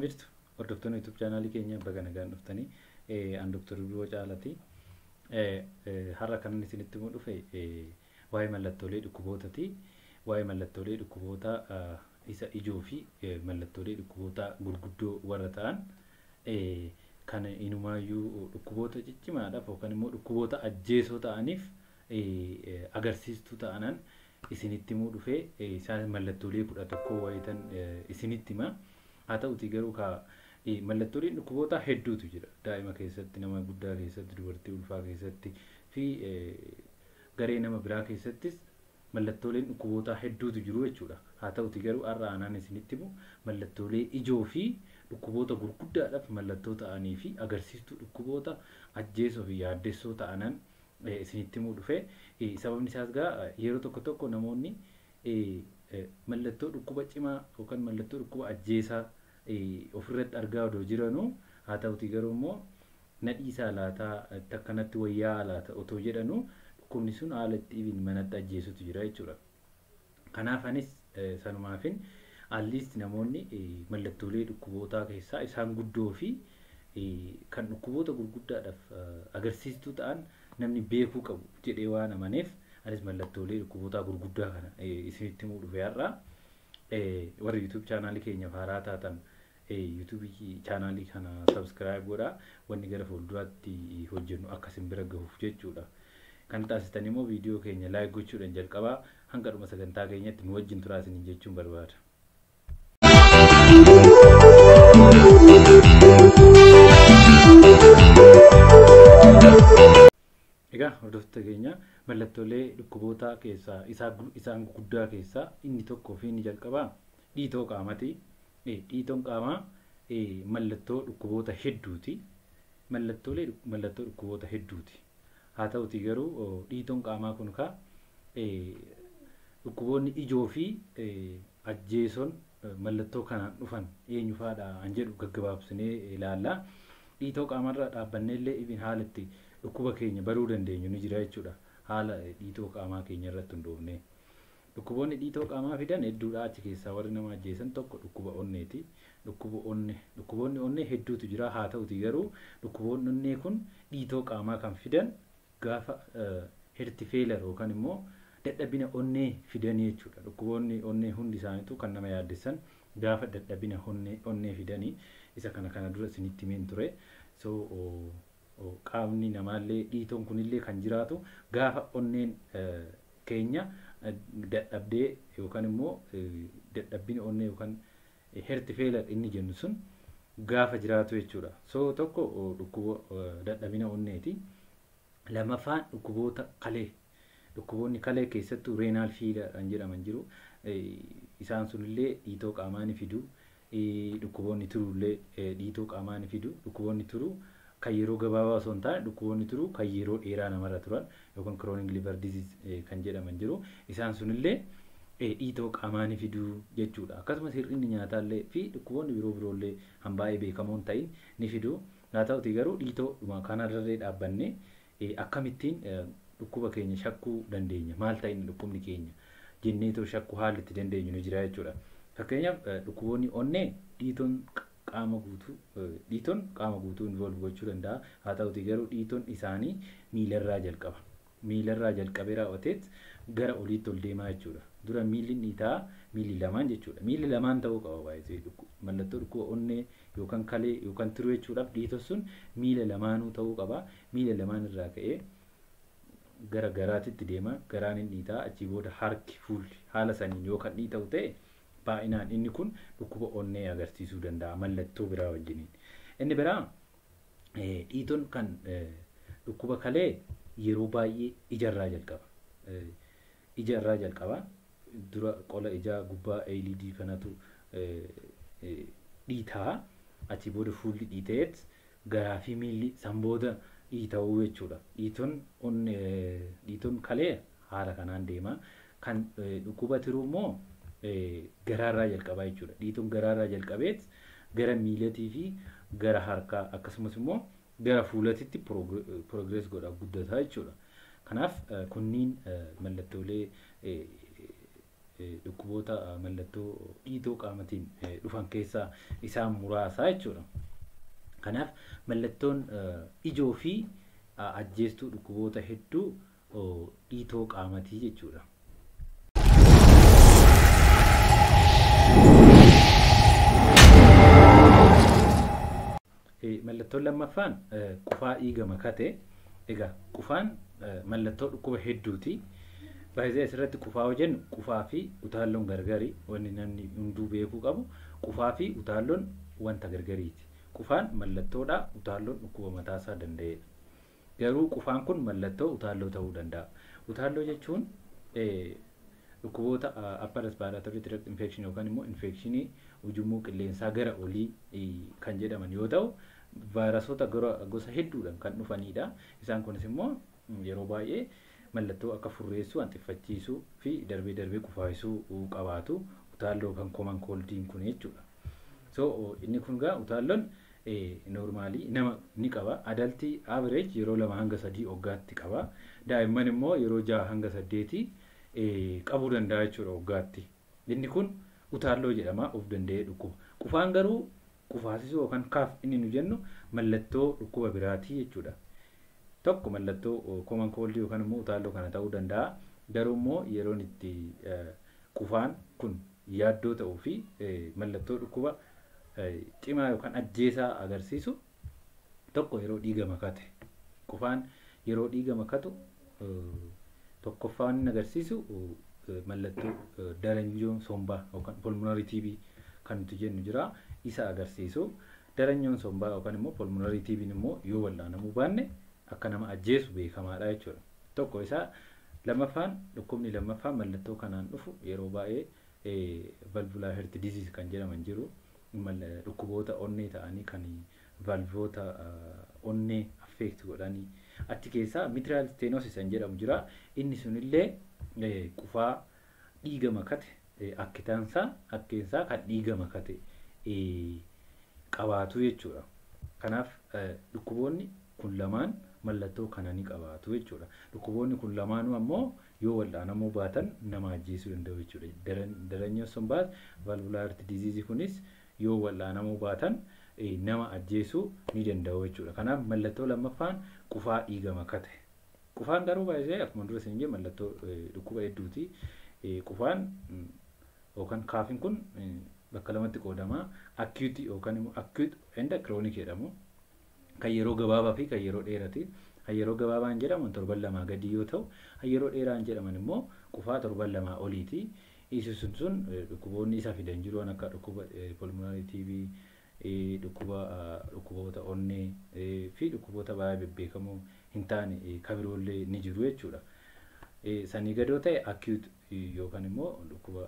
Akkam jirtu hordoftoonni YouTube chaanaalii keenya baga nagaan dhuftanii an Dr. Biroo Caalati har'a kan inni isinitti himu dhufe waa'ee mallattoolee dhukkubootati. Waa'ee mallattoolee dhukkuboota isa ijoo fi mallattoolee dhukkuboota gurguddoo warra ta'an kan inumaayyuu dhukkuboota ciccimaadhaaf yookaan immoo dhukkuboota ajjeesoo ta'aniif agarsiistuu ta'anan isinitti himuu dhufe isaan mallattoolee 11 wayitan isinitti hima. Haa ta'uti garuu mallattooleen dhukkuboota hedduutu jira. Daa'ima keessatti, nama guddaa keessatti, dubartii ulfaa keessatti fi garee nama biraa keessattis mallattooleen dhukkuboota hedduutu jiru jechuudha. Haa ta'uti garuu har'a anaan isinitti himu mallattoolee ijoo fi dhukkuboota gurguddaadhaaf mallattoo ta'anii fi agarsiistuu dhukkuboota ajjeesoo fi yaaddessoo ta'anan isinitti himuu dhufe. Sababni isaas yeroo tokko tokko namoonni mallattoo dhukkuba cimaa yookaan mallattoo dhukkuba ajjeesaa ofirratti argaa odoo jiranuu haa ta'uti garuu immoo nadhiisaa laataa akkanatti wayyaa laata otoo jedhanuu dhukkubni sun haala itti manatti ajjeesutu jira jechuudha. Kanaaf anis sanumaafin alliist namoonni mallattoolee dhukkubootaa keessaa isaan guddoo fi kan dhukkuboota gurguddaadhaaf agarsiistuu ta'an namni beekuu qabu jedhee waan amaneef anis mallattoolee dhukkubootaa gurguddaa kana isinitti himuu dhufe har'a. Warra YouTube chaanaalii keenyaaf haaraa taatan YouTube chaanaalii kana subscribe godhaa. Wanni gara fuulduraatti hojjennu akka isin bira gahuuf jechuudha. Kan taasisan immoo viidiyoo keenya like gochuudhaan jalqabaa hanga dhuma sagantaa keenyatti nu wajjin turaa isiniin jechuun barbaada. Egaa hordoftoota keenya mallattoolee dhukkuboota keessaa isaan guddaa keessaa inni tokkoo fi inni jalqabaa dhiitoo qaamaati. Dhiitoon qaamaa mallattoo dhukkuboota hedduuti. Mallattoo dhukkuboota hedduuti. Haa ta'uti garuu dhiitoon qaamaa kun dhukkuboonni ijoo fi ajjeesoon mallattoo kanaan dhufan eenyu faadha an jedhu gaggabaabsinee ilaalla. Dhiitoo qaamarra dhaabbannee illee haala itti dhukkuba keenya baruu dandeenyu ni jira jechuudha. Haala dhiitoo qaamaa keenya irratti hundoofne. Dhukkuboonni dhiitoo qaamaa fidan hedduudha. Achi keessaa warri nama ajjeesan tokko dhukkuba onneeti. Dhukkuboonni onnee hedduutu jira. Haa ta'uti garuu dhukkuboonni onnee kun dhiitoo qaamaa kan fidan gaafa heart failure yookaan immoo dadhabina onnee fidanii jechuudha. Dhukkuboonni onnee hundi isaaniitu kan nama yaaddessan gaafa dadhabina onnee fidanii isa kana dura isinitti himeen ture. Qaamni namaallee dhiitoon kunillee kan jiraatu gaafa onneen keenya dadhabdee yookaan immoo dadhabbina onnee yookaan heart failure inni jennu sun gaafa jiraatu jechuudha. Tokko dhukkuba dadhabina onneeti. Lamaffaan dhukkuboota kalee. Dhukkuboonni kalee keessattuu renal failure kan jedhaman jiru. Isaan sunillee dhiitoo qaamaa ni fidu. Dhukkuboonni turullee dhiitoo qaamaa ni fidu. Dhukkuboonni turuu kan yeroo gabaabaa osoo hin taane dhukkuboonni turuu kan yeroo dheeraa namarra turan yookaan chronic liver disease kan jedhaman jiru. Isaan sunillee dhiitoo qaamaa ni fidu jechuudha. Akkasumas hir'inni nyaataallee fi dhukkuboonni biroollee han baay'ee beekamoon ta'in ni fidu. Haa ta'uti garuu dhiitoo kanarrallee dhaabbannee akkamittiin dhukkuba keenya shakkuu dandeenya? Maal ta'in dhukkubni keenya jenneetoo shakkuu haalli itti dandeenyu ni jira jechuudha. Fakkeenyaaf dhukkuboonni onnee dhiitoon qaama guutuu involve gochuu danda'a. Haa ta'uti garuu dhiitoon isaanii miilarraa jalqaba. Miilarraa jalqabee raawwateet gara oliitti ol deemaa jechuudha. Dura miilli dhiitaa miilli lamaan jechuudha. Miilli lamaan ta'uu qaba baay'ee. Mallattoo dhukkuba onnee yookaan kalee yookaan tiruu jechuudhaaf dhiitoon sun miila lamaanuu ta'uu qaba. Miila lamaan irraa ka'ee gara garaatitti deema. Garaan inni dhiitaa achii booda harki fuulli haala saniin yookaan dhiita'u ta'e baay'inaan inni kun dhukkuba onnee agarsiisuu danda'a mallattoo biraa wajjiniin. Inni biraa dhiitoon kan dhukkuba kalee yeroo baay'ee ijarraa jalqaba. Ijarraa jalqaba. Dura qola ijaa gubbaa LED kanatu dhiitaa. Achii booda fuulli dhiiteet garaa fi miilli sanbooda dhiita'uu jechuudha. Dhiitoon kalee haala kanaan deema. Kan dhukkuba tiruu immoo garaarraa jalqabaa jechuudha. Dhiitoon garaarraa jalqabeet gara miilatii fi gara harkaa akkasumas immoo gara fuulatitti progress godha guddataa jechuudha. Kanaaf kunniin mallattoolee dhukkuboota mallattoo dhiitoo qaamatiin dhufan keessaa isaan muraasa jechuudha. Kanaaf mallattoon ijoo fi ajjeestuu dhukkuboota hedduu dhiitoo qaamatii jechuudha. Mallattoon lammaffaan qufaa dhiiga makate. Egaa qufaan mallattoo dhukkuba hedduuti. Baay'ee asirratti qufaa hojjennu qufaa fi utaalloon gargari wanni namni hunduu beekuu qabu qufaa fi utaalloon wanta gargariiti. Qufaan mallattoodha, utaalloon dhukkuba mataasaa danda'edha. Garuu qufaan kun mallattoo utaalloo ta'uu danda'a. Utaalloo jechuun dhukkuboota upper respiratory tract infection yookaan immoo infekshinii ujummoo qilleensaa gara olii kan jedhaman yoo ta'u, vaayirasoota gosa hedduudhaan kan dhufanidha. Isaan kunis immoo yeroo baay'ee mallattoo akka furreessuu, hanxiffachiisuu fi darbee qufaasuu qabaatu utaalloo kan common coldiin kun jechuudha. So inni kun gaa utaalloon normaalii nama ni qaba. Adaltii average yeroo 2 hanga 3 waggaatti qaba. Daa'imman immoo yeroo 6 hanga 8 qabuu danda'a jechuudha waggaatti. Inni kun utaalloo jedhama of danda'ee dhukkuba. Qufaan garuu qufaasisuu yookaan kaaf inni nu jennu mallattoo dhukkuba biraatii jechuudha. Tokko mallattoo common cold yookaan immoo utaalloo kana ta'uu danda'a. Garuu immoo yeroon itti qufaan kun yaaddoo ta'uu fi mallattoo dhukkuba cimaa yookaan ajjeesaa agarsiisu tokko yeroo dhiiga makate. Qufaan yeroo dhiiga makatu tokkoffaan inni agarsiisu mallattoo daranyoon sombaa yookaan pulmonary TB kan nuti jennu jira. Isa agarsiisu daranyoon sombaa yookaan immoo pulmonary TB immoo yoo wal'aanamuu baanne akka nama ajjeesu beekamaadha jechuudha. Tokko isaa lammaffaan dhukkubni lammaffaan mallattoo kanaan dhufu yeroo baay'ee valvular heart disease kan jedhaman jiru. Dhukkuboota onnee ta'anii kan valvoota onnee affect godhanii achi keessaa mitral stenosis kan jedhamu jira. Inni sunillee qufaa dhiiga makate akkeensaa kan dhiiga makate qabaatu jechuudha. Kanaaf dhukkuboonni kun lamaan mallattoo kana ni qabaatu jechuudha. Dhukkuboonni kun lamaanuu ammoo yoo wal'aanamuu baatan nama ajjeesuu danda'u jechuudha. Daranyoon sombaa valvular heart disease kunis yoo wal'aanamuu baatan nama ajjeesuu ni danda'u jechuudha. Kanaaf mallattoo lammaffaan qufaa dhiiga makate. Qufaan garuu baay'ee akkuma dura isin jedhe mallattoo dhukkuba hedduuti. Qufaan yookaan kaafiin kun bakka lamatti qoodama. Acute yookaan immoo acute and chronic jedhamu. Kan yeroo gabaabaa fi kan yeroo dheeraati. Kan yeroo gabaabaan jedhaman 7 2 gadi yoo ta'u, kan yeroo dheeraan jedhaman immoo qufaa 7 2 oliiti. Isin sun dhukkuboonni isa fidan jiru akka dhukkuba pulmonary TB, dhukkuboota onnee fi dhukkuboota baay'ee bebbeekamoo hin taane kan biroollee ni jiru jechuudha. Sanii gadoo ta'e acute yookaan immoo dhukkuba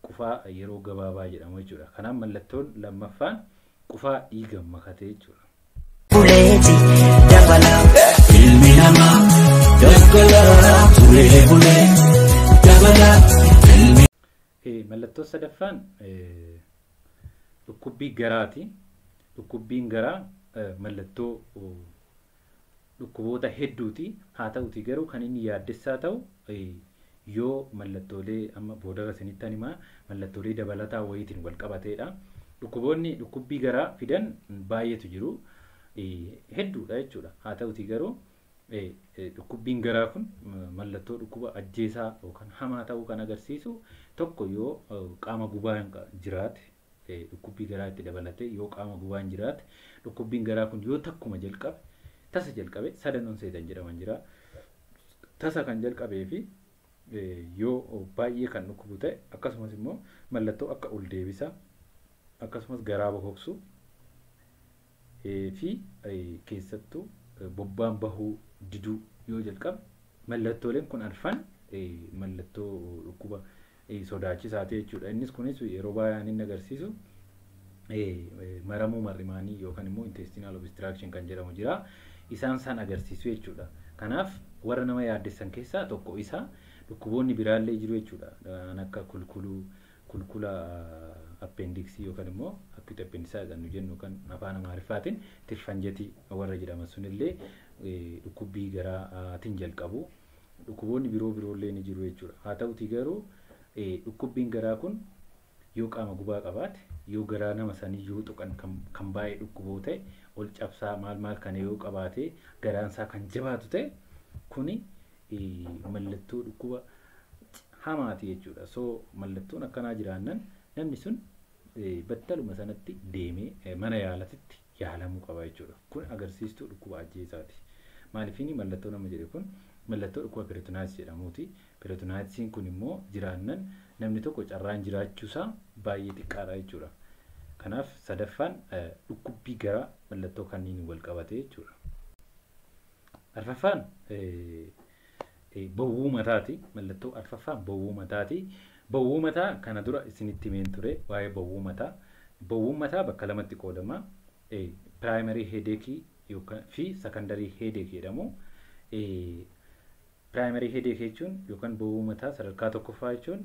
qufaa yeroo gabaabaa jedhamu jechuudha. Kanaaf mallattoon lammaffaan qufaa dhiiga makate jechuudha. Mallattoo sadaffaan dhukkubbii garaati. Dhukkubbiin garaa mallattoo dhukkuboota hedduuti. Haa ta'uti garuu kan inni yaaddessaa ta'u yoo mallattoolee amma booda isinitti himaa mallattoolee dabalataa wayiitiin wal qabateedha. Dhukkuboonni dhukubbii garaa fidan baay'eetu jiru. Hedduudha jechuudha. Haa ta'uti garuu dhukkubbiin garaa kun mallattoo dhukkuba ajjeesaa yookaan hamaa ta'uu kan agarsiisu tokko yoo qaama gubaan jiraate dhukkubbii garaa itti dabalatee yoo qaama gubaan jiraate dhukkubbiin garaa kun yoo takkuma jalqabe tasa jalqabe sadanoon seetan jedhaman jira. Tasa kan jalqabee fi yoo baay'ee kan dhukkubu ta'e akkasumas immoo mallattoo akka ol deebisaa akkasumas garaa bokoksu fi keessattuu bobbaan bahuu diduu yoo jalqabe mallattooleen kun arfan mallattoo dhukkuba sodaachisaa ta'e jechuudha. Innis kunis yeroo baay'ee inni agarsiisu maramuu marrimaanii yookaan immoo intestinal obstruction kan jedhamu jira. Isaan san agarsiisu jechuudha. Kanaaf warra nama yaaddessan keessaa tokko isa dhukkuboonni biraallee jiru jechuudha. Akka kulkula appendixii yookaan immoo acute appendicitis kan nu jennu kan afaan Amaariffaatiin tirfanjetii warra jedhaman sunillee dhukkubbii garaatiin jalqabu. dhukkuboonni biroollee ni jiru jechuudha. Haa ta'uti garuu dhukkubbiin garaa kun yoo qaama gubaa qabaate yoo garaa nama sanii yoo tuqan kan baay'ee dhukkuboo ta'e ol cabsaa maal kana yoo qabaate garaan isaa kan jabaatu ta'e kuni mallattoo dhukkuba hamaati jechuudha. So mallattoon akkanaa jiraannan namni sun battaluma sanatti deemee mana yaalatitti yaalamuu qaba jechuudha. Kun agarsiistuu dhukkuba ajjeesaati. Maaliifini mallattoo nama jedhe kun mallattoo dhukkuba peritonitis jedhamuuti. Peritonitiin kun immoo jiraannan namni tokko carraan jiraachuusaa baay'ee xiqqaadha jechuudha. Kanaaf sadaffaan dhukkubbii garaa mallattoo kanniin wal qabate jechuudha. Arfaffaan bowwuu mataati. Mallattoo arfaffaan bowwuu mataati. Bowwuu mataa kana dura isinitti himeen ture waa'ee bowwuu mataa. Bowwuun mataa bakka lamatti qoodama. Primary headache yookaan fi secondary headache jedhamu. Primary headache jechuun yookaan bowwuu mataa sadarkaa tokkoffaa jechuun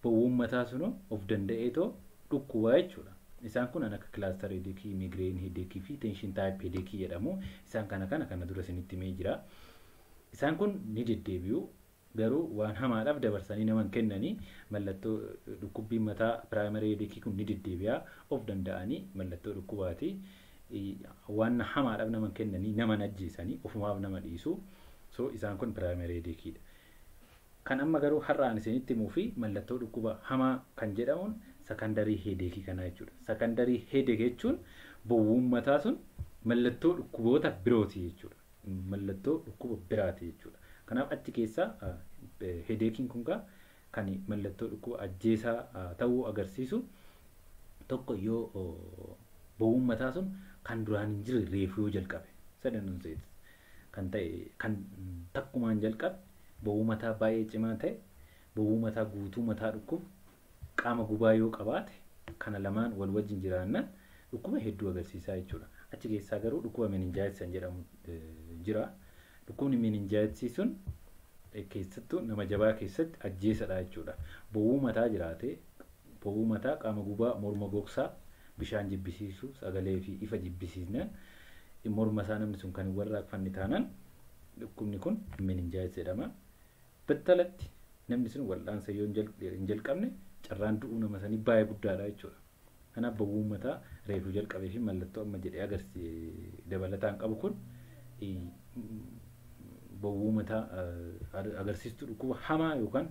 bowwuun mataa sun of danda'eetoo dhukkubaa jechuudha. Isaan kun akka cluster headache, migraine headache fi tension type headache jedhamu. Isaan kana dura isinitti himee jira. Isaan kun ni deddeebi'u. Garuu waan hamaadhaaf dabarsanii naman kennanii mallattoo dhukkubbiin mataa primary headache kun ni deddeebi'a of danda'anii mallattoo dhukkubaati. Waan hamaadhaaf naman kennanii naman ajjeesanii ofumaaf nama dhiisu. So isaan kun primary headache dha. Kan amma garuu har'aan isinitti himuu fi mallattoo dhukkuba hamaa kan jedhamuun secondary headache kana jechuudha. Secondary headache jechuun bowwuun mataa sun mallattoo dhukkuboota birooti jechuudha. Mallattoo dhukkuba biraati jechuudha. Kanaaf achi keessaa headachein kun kan mallattoo dhukkuba ajjeesaa ta'uu agarsiisu tokko yoo bowwuun mataa sun kan duraan hin jirre reefuu yoo jalqabe sadannuun seeti kan ta'e kan takkumaan jalqabe bowwuu mataa baay'ee cimaa ta'e bowwuu mataa guutuu mataa dhukkubu qaama gubaa yoo qabaate kana lamaan wal wajjin jiraannan dhukkuba hedduu agarsiisaa jechuudha. Achi keessaa garuu dhukkuba meninjaayitis jedhamu jira. Dhukkubni meninjaayitis sun keessattuu nama jabaa keessatti ajjeesadha jechuudha. Bowwuu mataa jiraate bowwuu mataa qaama gubaa morma gogsaa bishaan jibbisiisu sagalee fi ifa jibbisiisna morma isaa namni sun kan warraaqfanni taanaan dhukkubni kun meninjaayitis jedhama. Battalatti namni sun wal'aansa yoo hin jalqabne carraan du'uu nama sanii baay'ee guddaadha jechuudha. Kanaaf bowwuun mataa reefuu jalqabee fi mallattoo amma jedhee dabalataan qabu kun bowwuu mataa agarsiistuu dhukkuba hamaa yookaan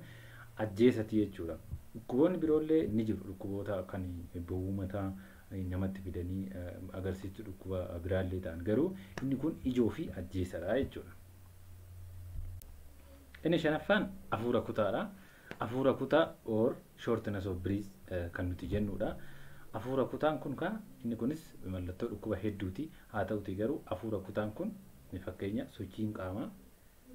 ajjeesati jechuudha. Dhukkuboonni biroollee ni jiru. Dhukkuboota kan bowwuu mataa namatti fidanii agarsiistuu dhukkuba biraallee ta'an garuu inni kun ijoo fi ajjeesadha jechuudha. Inni shanaffaan hafuura kutaadha. Hafuura kutaa or shortness of breath kan nuti jennudha. Hafuura kutaan kun inni kunis mallattoo dhukkuba hedduuti. Haa ta'uti garuu hafuura kutaan kun fakkeenya sochiin qaamaa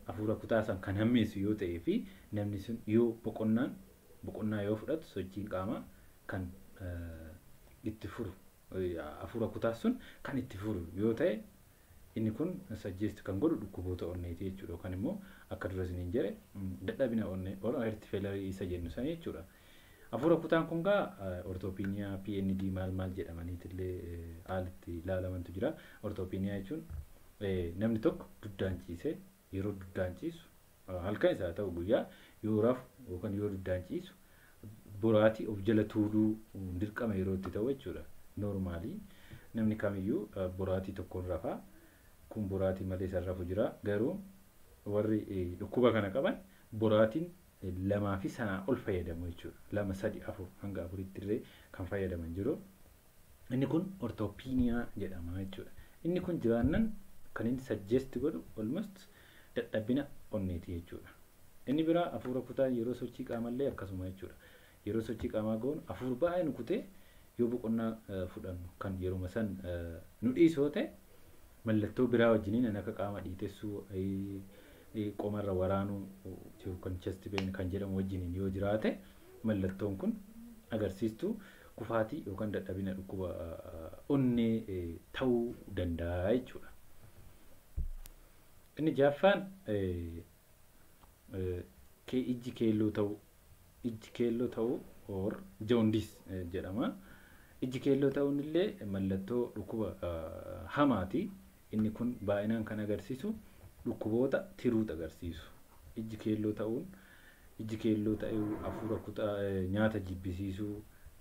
hafuura kutaa san kan hammeessu yoo ta'ee fi namni sun yoo boqonnaa yoo fudhatu sochiin qaamaa kan itti furu hafuura kutaa sun kan itti furu yoo ta'e inni kun suggest kan godhu dhukkuboota onneeti jechuudha. Yookaan immoo akka dura isiniin jedhe dadhabina onnee or heart failure isa jennu san jechuudha. Hafuura kutaan kun ortopiniyaa PND maal jedhamaniitillee haalitti ilaalamantu jira. Ortopiniyaa jechuun namni tokko duddaan ciisee yeroo duddaan ciisu halkan isaa ta'u guyyaa yoo rafu yookaan yoo duddaan ciisu boraatii of jala tuuluu dirqama yeroo itti ta'u jechuudha. Normaalii namni kamiyyuu boraatii tokkoon rafaa kun boraatii malee san rafu jira. Garuu warri dhukkuba kana qaban boraatiin lamaa fi sanaa ol fayyadamu jechuudha. 2, 3, 4 hanga 4 illee kan fayyadaman jiru. Inni kun ortopiniyaa jedhama jechuudha. Inni kun jiraannan kan inni suggest godhu almost dadhabina onneeti jechuudha. Inni biraa hafuura kutaa yeroo sochii qaamallee akkasuma jechuudha. Yeroo sochii qaamaa goonu hafuura baay'ee nu kutee yoo boqonnaa fudhannu kan yeroo san nu dhiisoo ta'e mallattoo biraa wajjiniin akka qaama dhiitessuu qomarra waraanuu yookaan chest pain kan jedhamu wajjiniin yoo jiraate mallattoon kun agarsiistuu kufaatii yookaan dadhabina dhukkuba onnee ta'uu danda'a jechuudha. Inni jaaffaan ijji keelloo ta'uu or jaundice jedhama. Ijji keelloo ta'uun illee mallattoo dhukkuba hamaati. Inni kun baay'inaan kan agarsiisu dhukkuboota tiruutu agarsiisu. ijji keelloo ta'uu hafuura kutaa nyaata jibbisiisuu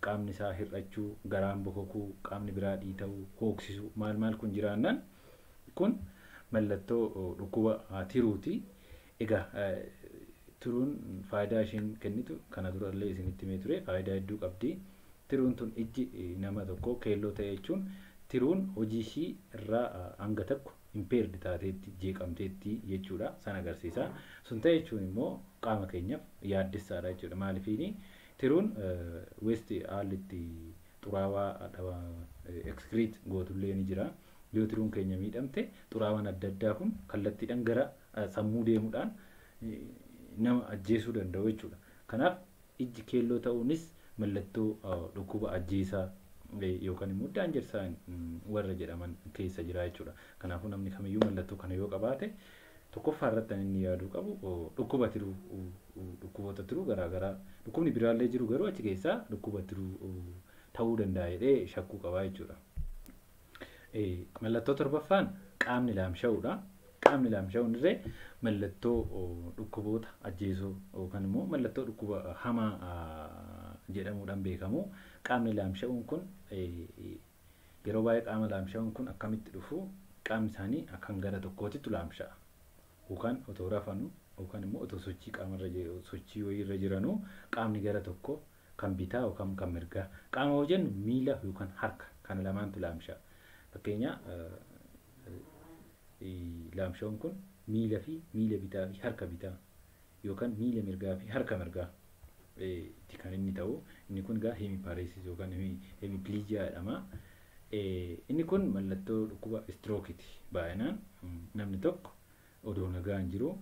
qaamni isaa hir'achuu garaan bokokuu qaamni biraa dhiita'uu hooksisuu maal kun jiraannaan kun mallattoo dhukkuba tiruuti. Egaa tiruun faayidaa isheen kennitu kana durallee isinitti himee ture faayidaa hedduu qabdi. Tiruun tun ijji nama tokko keelloo ta'e jechuun tiruun hojii ishii irraa hanga tokko impaired taateetti jeeqamteetti jechuudha san agarsiisa. Sun ta'e jechuun immoo qaama keenyaaf yaaddessaadha jechuudha. Maaliifini tiruun waste haallitti xuraawaa excrete gootullee ni jira. Yoo tiruun keenya miidhamte xuraawaan adda addaa kun kallattiidhaan gara sammuu deemuudhaan nama ajjeesuu danda'u jechuudha. Kanaaf ijji keelloo ta'uunis mallattoo dhukkuba ajjeesaa yookaan immoo daanjersaan warra jedhaman keessa jira jechuudha. Kanaafuu namni kamiyyuu mallattoo kana yoo qabaate tokkoffaa irratti inni yaaduu qabu dhukkuba tiruu dhukkuboota tiruu garaagaraa dhukkubni biraallee jiru garuu achi keessaa dhukkuba tiruu ta'uu danda'a jedhee shakkuu qabaa jechuudha. Mallattoo torbaffaan qaamni laamsha'uudha. Qaamni laamsha'uun irree mallattoo dhukkuboota ajjeesoo yookaan immoo mallattoo dhukkuba hamaa jedhamuudhaan beekamu. Qaamni laamsha'uun kun yeroo baay'ee qaama laamsha'uun kun akkamitti dhufu qaamni isaanii akkan gara tokkootitti laamsha'a. Yookaan otoo rafanu yookaan immoo otoo sochii qaamarra sochii wayiirra jiranuu qaamni gara tokko kan bitaa yookaan kan mirgaa. Qaama yoo jennu miila yookaan harka kana lamaantu laamsha'a. Fakkeenya laamsha'uun kun miila bitaa fi harka bitaa yookaan miila mirgaa fi harka mirgaa itti kan inni ta'u. Inni kun gaa hemiparesis yookaan hemiplegia jedhama. Inni kun mallattoo dhukkuba strookiiti. Baay'inaan namni tokko odoo nagaan jiru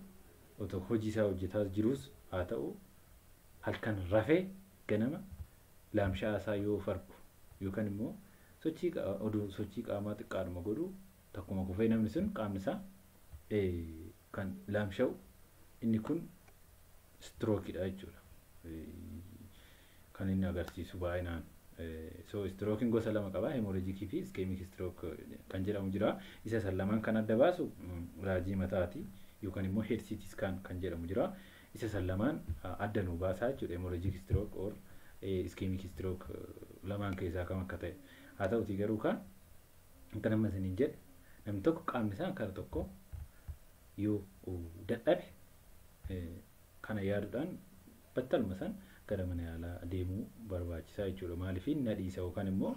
otoo hojii isaa hojjetaa jirus haa ta'u halkan rafee ganama laamsha'aa isaa yoo farku yookaan immoo sochii qaamaa xiqqaadhuma godhu takkuma kufee namni sun qaamni isaa kan laamsha'u inni kun strookiidha jechuudha. Kan inni agarsiisu baay'inaan. Strookiin gosa lama qaba. Hemorrhagic fi ischemic stroke kan jedhamu jira. Isa san lamaan kan adda baasu raajii mataati yookaan immoo head CT scan kan jedhamu jira. Isa san lamaan adda nu baasaa jechuudha. Hemorrhagic stroke or ischemic stroke lamaan keessaa kam akka ta'e. Haa ta'uti garuu kan amma isiniin jedhe namni tokko qaamni isaa kara tokko yoo dadhabe kana yaaduudhaan battaluma san gara mana yaalaa deemuu barbaachisaa jechuudha. Maaliif nadhiisa yookaan immoo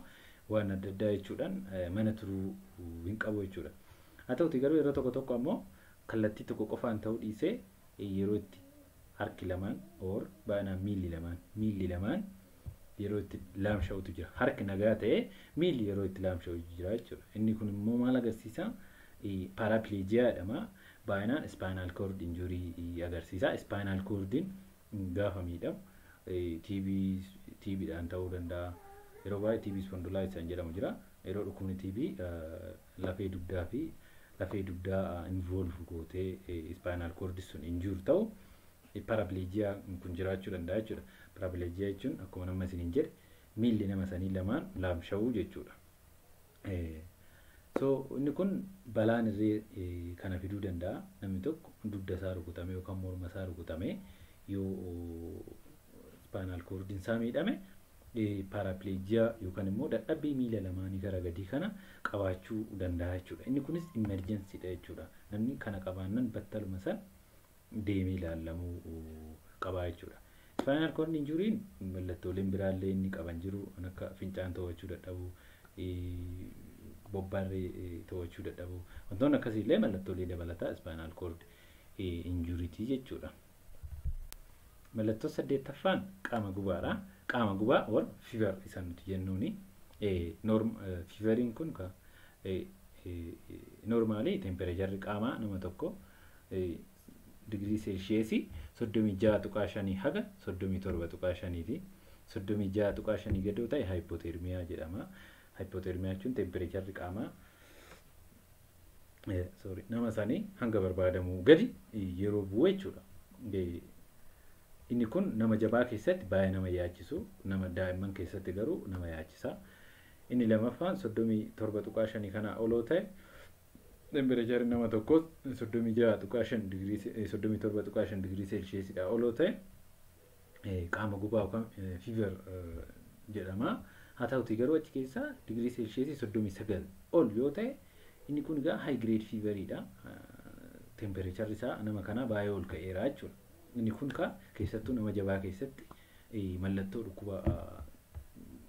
waan adda addaa jechuudhaan mana turuu hin qabu jechuudha. Haa ta'uti garuu yeroo tokko ammoo kallattii tokko qofaan ta'uu dhiisee yeroo itti harki lamaan or baay'inaan miilli lamaan yeroo itti laamsha'utu jira. Harki nagaa ta'ee miilli yeroo itti laamsha'u jira jechuudha. Inni kun immoo maal agarsiisa? Paraplegia jedhama. Baay'inaan spinal cord injury agarsiisa. Spinal cordin gaafa miidhamu TBdhaan ta'uu danda'a. Yeroo baay'ee TB spondylitis jedhamu jira. Yeroo dhukkubni TB lafee dugdaa involve gootee spinal cord sun injure ta'u paraplegia kun jiraachuu danda'a jechuudha. Paraplegia jechuun akkuma nama isiniin jedhe miilli nama sanii lamaan laamsha'uu jechuudha. Inni kun balaan irree kana fiduu danda'a. Namni tokko dugda isaa rukutame yookaan morma isaa rukutame yoo spinal cordin isaa miidhame paraplegia yookaan immoo dadhabbii miila lamaanii gara gadii kana qabaachuu danda'a jechuudha. Inni kunis emergency dha jechuudha. Namni kana qabaannan battaluma san deemee ilaalamuu qaba jechuudha. Spinal cord injury mallattooleen biraallee inni qaban jiru akka fincaan to'achuu dadhabuu, bobbarree to'achuu dadhabuu wantoonni akkasiillee mallattoolee dabalataa spinal cord injury jechuudha. Mallattoo 8ffaan qaama gubaadha. Qaama gubaa wal fever isa nuti jennuuni. Feveriin kun normally temperature qaamaa nama tokko degree Celsius 36.5 haga 37.5 ti. 36.5 gadoo ta'e hypothermia jedhama. Hypothermia jechuun temperature qaamaa nama sanii hanga barbaadamu gadi yeroo bu'u jechuudha. Inni kun nama jabaa keessatti baay'ee nama yaachisu, nama daa'imman keessatti garuu nama yaachisa. Inni lamaffaan 37.5 kana oloo ta'e temperature nama tokko 36.5 degree 37.5 degree Celsius dha oloo ta'e qaama gubaa yookaan fever jedhama. Haa ta'utii garuu achi keessa degree Celsius 39 ol yoo ta'e inni kun egaa high grade fever dha. Temperature isaa nama kana baay'ee ol ka'eera jechuudha. Inni kun keessattuu nama jabaa keessatti mallattoo dhukkuba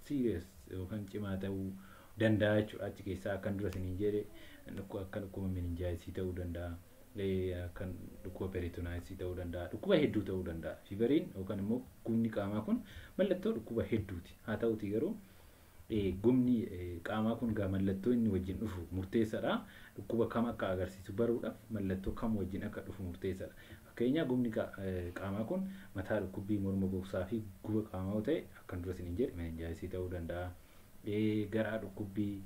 serious yookaan cimaa ta'uu danda'a jechuudha. Achi keessaa akkan dura isiniin jedhe akka dhukkuba meninjaayisii ta'uu danda'a. Kan dhukkuba peritonitis ta'uu danda'a. Dhukkuba hedduu ta'uu danda'a. Fiveriin yookaan immoo gumni qaamaa kun mallattoo dhukkuba hedduuti. Haa ta'utii garuu gumni qaamaa kun mallattoo inni wajjin dhufu murteessaadha. Dhukkuba kam akka agarsiisu baruudhaaf mallattoo kam wajjin akka dhufu murteessaadha. Fakkeenyaaf gumni qaamaa kun mataa dhukkubbii morma gogsaa fi guba qaamaa ta'e akkan dura isiniin jedhe meninjaayisii ta'uu danda'a. Garaa dhukkubbii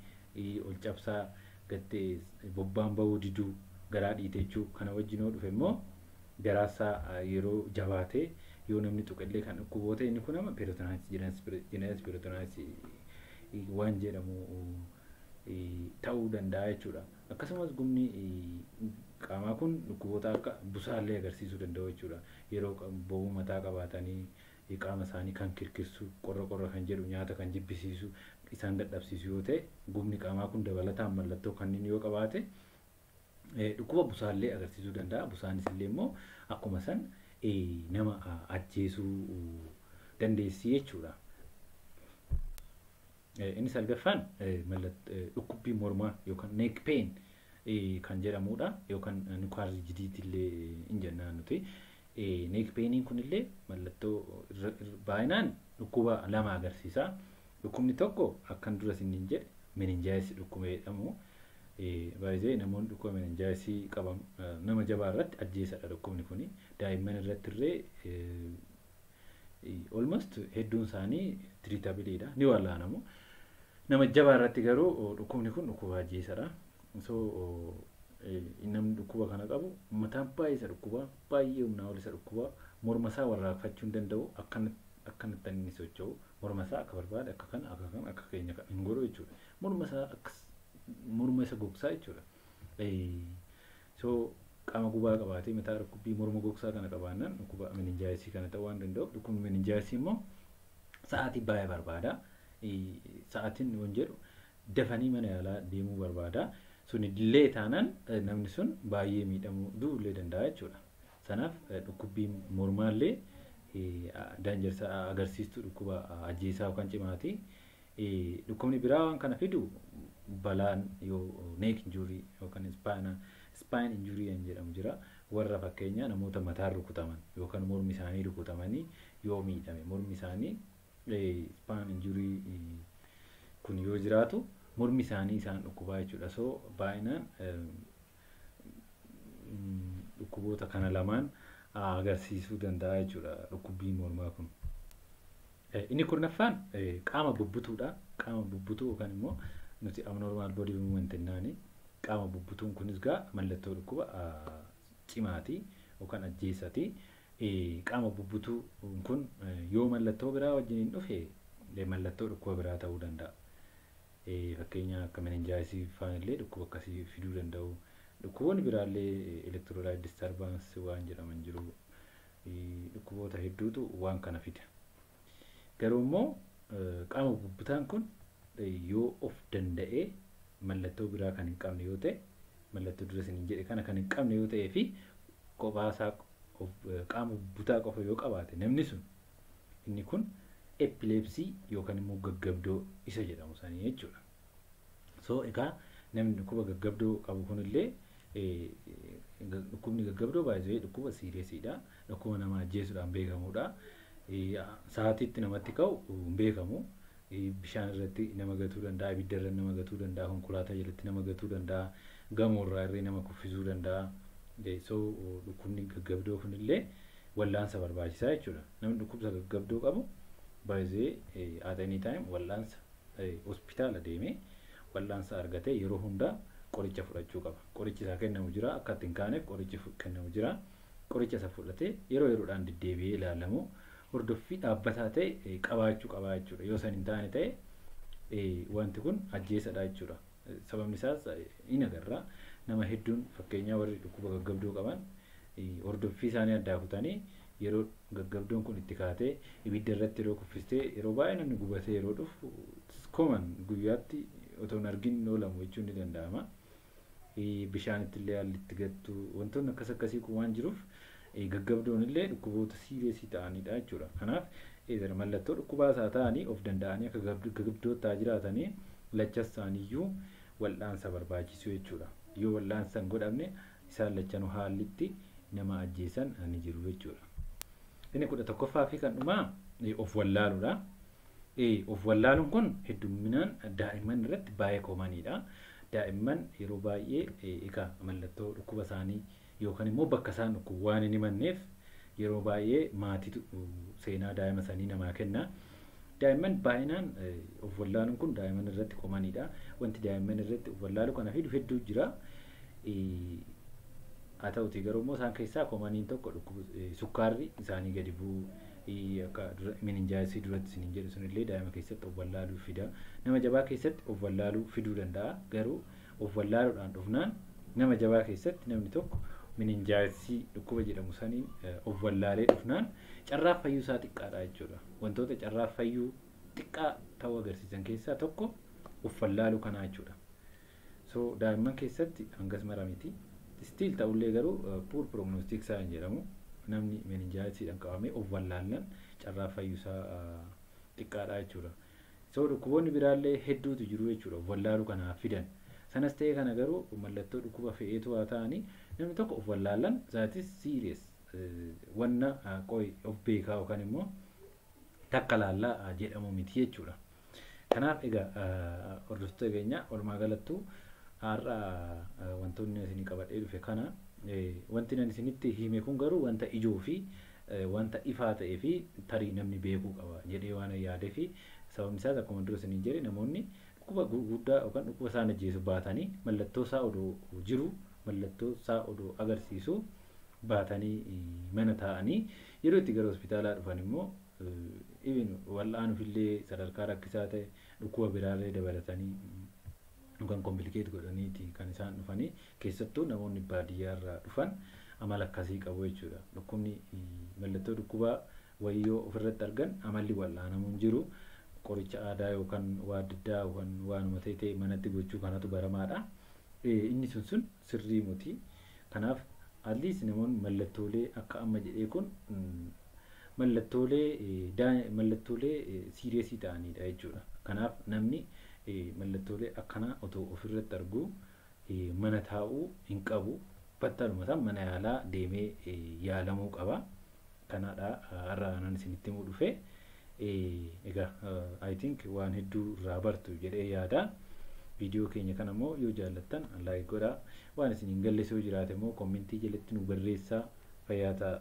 ol cabsaa gattee bobbaan bahuu diduu garaa dhiitechuu kana wajjin dhufe immoo garaasaa yeroo jabaatee yoo namni tuqallee kan dhukkuboota inni kun ama peritonitis peritonitis waan jedhamu ta'uu danda'a jechuudha. Akkasumas gumni qaamaa kun dhukkuboota akka busaallee agarsiisuu danda'u jechuudha. Yeroo bobuu mataa qabaatanii qaama isaanii kan kirkirsu qorra kan jedhu nyaata kan jibbisiisu isaan dadhabsiisu yoo ta'e gumni qaamaa kun dabalataan mallattoo kanneen yoo qabaate dhukkuba busaallee agarsiisuu danda'a. Busaanis illee immoo akkuma san nama ajjeesuu dandeessi jechuudha. Inni salgaffaan dhukkubbii mormaa yookaan neck pain kan jedhamudha yookaan nuclear rigidity illee hin jennaan nuti. Neck painiin kunillee mallattoo baay'inaan dhukkuba lama agarsiisa. Dhukkubni tokko akkan dura isiniin jedhe meninjaayisii dhukkuba jedhamu. Baay'ee namoonni dhukkuba meninjaayisii qaban nama jabaa irratti ajjeesadha dhukkubni kuni. Daa'imman irratti illee almost hedduun isaanii treatabiliidha ni wallaanamu. Nama jabaa irratti garuu dhukkubni kun dhukkuba ajjeesadha. So namni dhukkuba kana qabu mataan baay'ee isa dhukkuba baay'ee humnaa ol isa dhukkuba morma isaa warraaqfachuu hin danda'u akkanatti inni socho'u morma isaa akka barbaade akka keenya kan hin godhu jechuudha. Morma isa gogsaa jechuudha. So qaama gubaa qabaatee mataa dhukkubbii morma gogsaa kana qabaannaan dhukkuba meninjaayisii kana ta'uu waan danda'u. Dhukkubni meninjaayisii immoo sa'aatii baay'ee barbaada. Sa'aatiin waan jedhu dafanii mana yaalaa deemuu barbaada. Suni dillee taanaan namni sun baay'ee miidhamuu du'ullee danda'a jechuudha. Sanaaf dhukkubbii mormaallee daanjarsa agarsiistuu dhukkuba ajjeesaa yookaan cimaati. Dhukkubni biraa waan kana fidu balaan yoo neck injury yookaan spine injury jedhamu jira. Warra fakkeenya namoota mataan rukutaman yookaan mormi isaanii rukutamanii yoo miidhame mormi isaanii spine injury kun yoo jiraatu mormi isaanii isaan dhukkubaa jechuudha. So baay'inaan dhukkuboota kana lamaan agarsiisuu danda'a jechuudha dhukkubbiin mormaa kun. Inni kurnaffaan qaama bubbutuudha. Qaama bubbutuu yookaan immoo nuti abnormal body movement jennaani. Qaama bubbutuun kunis gaa mallattoo dhukkuba cimaati yookaan ajjeesaati. Qaama bubbutuu kun yoo mallattoo biraa wajjin dhufe mallattoo dhukkuba biraa ta'uu danda'a. Fakkeenya akka meninjaayisii faanillee dhukkuba akkasii fiduu danda'u. Dhukkuboonni biraallee electrolyte disturbance waan jedhaman jiru. Dhukkuboota hedduutu waan kana fida. Garuu immoo qaama bubbutaan kun yoo of danda'ee mallattoo biraa kan hin qabne yoo ta'e mallattoo dura isiniin jedhe kana kan hin qabne yoo ta'ee fi qophaasaa qaama bubbutaa qofa yoo qabaate namni sun inni kun epilepsii yookaan immoo gaggabdoo isa jedhamu sanii jechuudha. So egaa namni dhukkuba gaggabdoo qabu kunillee dhukkubni gaggabdoo baay'ee dhukkuba siiriyeesiidha. Dhukkuba nama ajjeesuudhaan beekamudha. Sa'aatiitti namatti ka'u hin beekamu. Bishaan irratti nama gatuu danda'a, ibidda irratti nama gatuu danda'a, konkolaataa jalatti nama gatuu danda'a, gamoo irraa irree nama kuffisuu danda'a. So dhukkubni gaggabdoo kunillee wallaansa barbaachisaa jechuudha. Namni dhukkubsa gaggabdoo qabu baay'ee at any time wallaansa hospitaala deemee wallaansa argatee yeroo hundaa qoricha fudhachuu qaba. Qorichi isaa kennamu jira akka ittiin kaaneef qorichi kennamu jira. Qoricha isa fudhatee yeroo yeroodhaan deddeebi'ee ilaalamu hordoffii dhaabbataa ta'e qabaachuu qaba jechuudha. Yoo san hin taane ta'e wanti kun ajjeesadha jechuudha. Sababni isaas hin agarra nama hedduun fakkeenyaa warri dhukkuba gaggabduu qaban hordoffii isaanii addaa kutanii yeroo gaggabduun kun itti kaatee ibidda irratti yeroo kuffistee yeroo baay'ee namni gubatee yeroo dhufu koman guyyaatti otoo hin argin oolamu jechuun ni danda'ama. Bishaanitti illee haalli itti gattu wantoonni akkas akkasii kun waan jiruuf gaggabdoon illee dhukkuboota siireesii ta'anidha jechuudha. Kanaaf mallattoo dhukkubaas haa ta'anii of danda'anii akka gaggabdootaa jiraatanii lachas isaaniiyyuu wal'aansa barbaachisu jechuudha. Yoo wal'aansa hin godhamne isaan lachanuu haallitti nama ajjeesan ni jiru jechuudha. Inni 11ffaa fi kan dhumaa of wallaaluudha. Of wallaaluun kun hedduminaan daa'imman irratti baay'ee koomanidha. Daa'imman yeroo baay'ee egaa mallattoo dhukkuba isaanii yookaan immoo bakka isaan dhukkubu waan hin himanneef yeroo baay'ee maatiitu seenaa daa'ima sanii namaa kenna. Daa'imman baay'inaan of wallaaluun kun daa'imman irratti koomanidha. Wanti daa'imman irratti of wallaalu kana fidu hedduu jira. Haa ta'uti garuu immoo isaan keessaa koomaniin tokko sukkaarri isaanii gadi bu'u akka meninjaayisii duratti isiniin jedhu sunillee daa'ima keessatti of wallaaluu fida. Nama jabaa keessatti of wallaaluu fiduu danda'a. Garuu of wallaaluudhaan dhufnaan nama jabaa keessatti namni tokko meninjaayisii dhukkuba jedhamu saniin of wallaalee dhufnaan carraa fayyuu isaa xiqqaadha jechuudha. Wantoota carraa fayyuu xiqqaa ta'uu agarsiisan keessaa tokko of wallaaluu kanaa jechuudha. So daa'imman keessatti hangas mara miti. Stiil ta'ullee garuu poor prognostic sign jedhamu. Namni meninjaayisiidhaan qabamee of wallaalan carraa fayyuu isaa xiqqaadha jechuudha. So dhukkuboonni biraallee hedduutu jiru jechuudha of wallaaluu kanaaf fidan. Sanas ta'ee kana garuu mallattoo dhukkuba fe'eetu haa ta'anii namni tokko of wallaalan zaatis serious wanna qoy of beekaa yookaan immoo takka laallaa jedhamu miti jechuudha. Kanaaf egaa hordoftoota keenya walumaa galattuu har'a wantoonni isinii qabadhee dhufe kana wanti nan isinitti hime kun garuu wanta ijoo fi wanta ifaa ta'ee fi tarii namni beekuu qaba jedhee waan yaadee fi sababni isaas akkuma dura isiniin jedhe namoonni dhukkuba guddaa yookaan dhukkuba isaan ajjeesu baatanii mallattoo isaa odoo jiru mallattoo isaa odoo agarsiisu baatanii mana taa'anii yeroo itti gara hospitaalaa dhufan immoo wal'aanuufillee sadarkaa rakkisaa ta'e dhukkuba biraallee dabalatanii kan komplikeet godhaniiti kan isaan dhufanii keessattuu namoonni baadiyyaa irraa dhufan amala akkasii qabu jechuudha. Dhukkubni mallattoo dhukkubaa wayyoo ofirratti argan amalli wal'aanamuun jiru qoricha aadaa yookaan waa adda addaa yookaan waanuma ta'e manatti gochuu kanatu baramaadha. Inni sun sirrii muti. Kanaaf atleast namoonni mallattoolee akka amma jedhee kun mallattoolee siireesii ta'anidha jechuudha. Kanaaf namni mallattoolee akkanaa otoo ofirratti argu mana taa'uu hin qabu. Battaluma san mana yaalaa deemee yaalamuu qaba. Kanaadha har'a nan isinitti himuu dhufe. Egaa I think waan hedduu irraa bartu jedhee yaada. Viidiyoo keenya kana immoo yoo jaallattan like godhaa. Waan isin hin galle yoo jiraate immoo kommentii jalatti nu barreessaa. Fayyaa ta'aa.